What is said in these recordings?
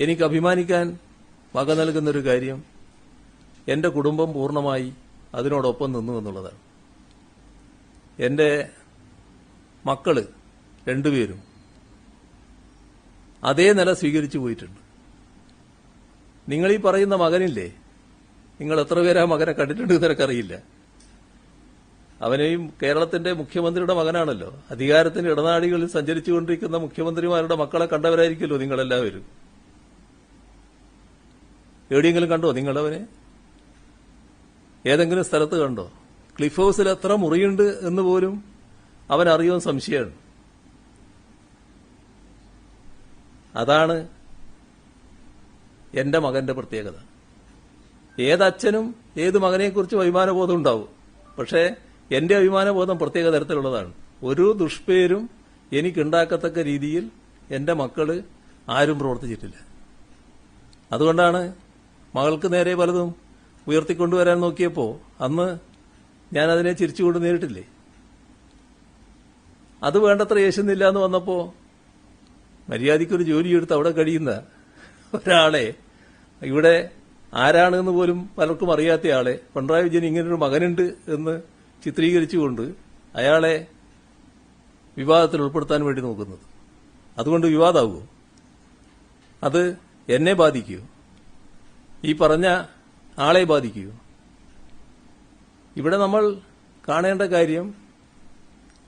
എനിക്ക് അഭിമാനിക്കാൻ വക നൽകുന്നൊരു കാര്യം എന്റെ കുടുംബം പൂർണ്ണമായി അതിനോടൊപ്പം നിന്നു എന്നുള്ളതാണ്. എന്റെ മക്കള് രണ്ടുപേരും അതേ നില സ്വീകരിച്ചു പോയിട്ടുണ്ട്. നിങ്ങളീ പറയുന്ന മകനില്ലേ, നിങ്ങൾ എത്ര പേരാ മകനെ കണ്ടിട്ടുണ്ട് നിനക്കറിയില്ല. അവനെയും കേരളത്തിന്റെ മുഖ്യമന്ത്രിയുടെ മകനാണല്ലോ. അധികാരത്തിന്റെ ഇടനാഴികളിൽ സഞ്ചരിച്ചുകൊണ്ടിരിക്കുന്ന മുഖ്യമന്ത്രിമാരുടെ മക്കളെ കണ്ടവരായിരിക്കുമല്ലോ നിങ്ങളെല്ലാവരും. എവിടെയെങ്കിലും കണ്ടോ നിങ്ങളവനെ? ഏതെങ്കിലും സ്ഥലത്ത് കണ്ടോ? ക്ലിഫ് ഹൌസിൽ എത്ര മുറിയുണ്ട് എന്ന് പോലും അവൻ അറിയുമെന്ന് സംശയമാണ്. അതാണ് എന്റെ മകന്റെ പ്രത്യേകത. ഏതച്ഛനും ഏത് മകനെക്കുറിച്ചും അഭിമാനബോധം ഉണ്ടാവും. പക്ഷേ എന്റെ അഭിമാനബോധം പ്രത്യേക തരത്തിലുള്ളതാണ്. ഒരു ദുഷ്പേരും എനിക്കുണ്ടാക്കത്തക്ക രീതിയിൽ എന്റെ മക്കള് ആരും പ്രവർത്തിച്ചിട്ടില്ല. അതുകൊണ്ടാണ് മകൾക്ക് നേരെ പലതും ഉയർത്തിക്കൊണ്ടുവരാൻ നോക്കിയപ്പോ അന്ന് ഞാനതിനെ ചിരിച്ചുകൊണ്ട് നേരിട്ടില്ലേ. അത് വേണ്ടത്ര യേശുന്നില്ല എന്ന് വന്നപ്പോ മര്യാദയ്ക്കൊരു ജോലിയെടുത്ത് അവിടെ കഴിയുന്ന ഒരാളെ, ഇവിടെ ആരാണെന്ന് പോലും പലർക്കും അറിയാത്തയാളെ, പിണറായി വിജയൻ ഇങ്ങനൊരു മകനുണ്ട് എന്ന് ചിത്രീകരിച്ചുകൊണ്ട് അയാളെ വിവാദത്തിൽ ഉൾപ്പെടുത്താൻ വേണ്ടി നോക്കുന്നത്. അതുകൊണ്ട് വിവാദമാകുമോ? അത് എന്നെ ബാധിക്കുമോ? ഈ പറഞ്ഞ ആളെ ബാധിക്കുമോ? ഇവിടെ നമ്മൾ കാണേണ്ട കാര്യം,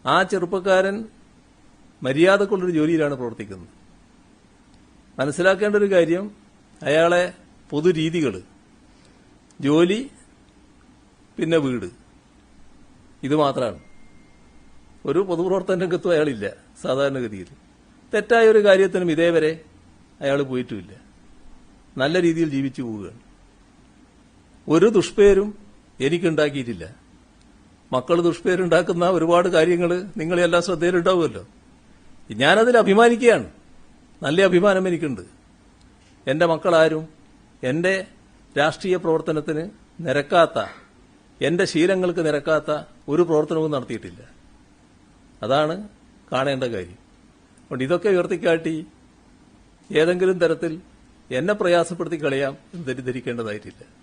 ആ ചെറുപ്പക്കാരൻ മര്യാദക്കുള്ളൊരു ജോലിയിലാണ് പ്രവർത്തിക്കുന്നത്. മനസ്സിലാക്കേണ്ട ഒരു കാര്യം, അയാളെ പൊതുരീതികൾ, ജോലി, പിന്നെ വീട്, ഇത് മാത്രമാണ്. ഒരു പൊതുപ്രവർത്തന രംഗത്തും അയാളില്ല സാധാരണഗതിയിൽ. തെറ്റായ ഒരു കാര്യത്തിനും ഇതേവരെ അയാൾ പോയിട്ടുമില്ല. നല്ല രീതിയിൽ ജീവിച്ചു പോവുകയാണ്. ഒരു ദുഷ്പേരും എനിക്കുണ്ടാക്കിയിട്ടില്ല. മക്കൾ ദുഷ്പേരുണ്ടാക്കുന്ന ഒരുപാട് കാര്യങ്ങൾ നിങ്ങളെല്ലാം ശ്രദ്ധയിലുണ്ടാവുമല്ലോ. ഞാനതിൽ അഭിമാനിക്കുകയാണ്. നല്ല അഭിമാനം എനിക്കുണ്ട്. എന്റെ മക്കളാരും എന്റെ രാഷ്ട്രീയ പ്രവർത്തനത്തിന് നിരക്കാത്ത, എന്റെ ശീലങ്ങൾക്ക് നിരക്കാത്ത ഒരു പ്രവർത്തനവും നടത്തിയിട്ടില്ല. അതാണ് കാണേണ്ട കാര്യം. അതുകൊണ്ട് ഇതൊക്കെ ഉയർത്തിക്കാട്ടി ഏതെങ്കിലും തരത്തിൽ എന്നെ പ്രയാസപ്പെടുത്തി കളയാം എന്ന് തെറ്റിദ്ധരിക്കേണ്ടതായിട്ടില്ല.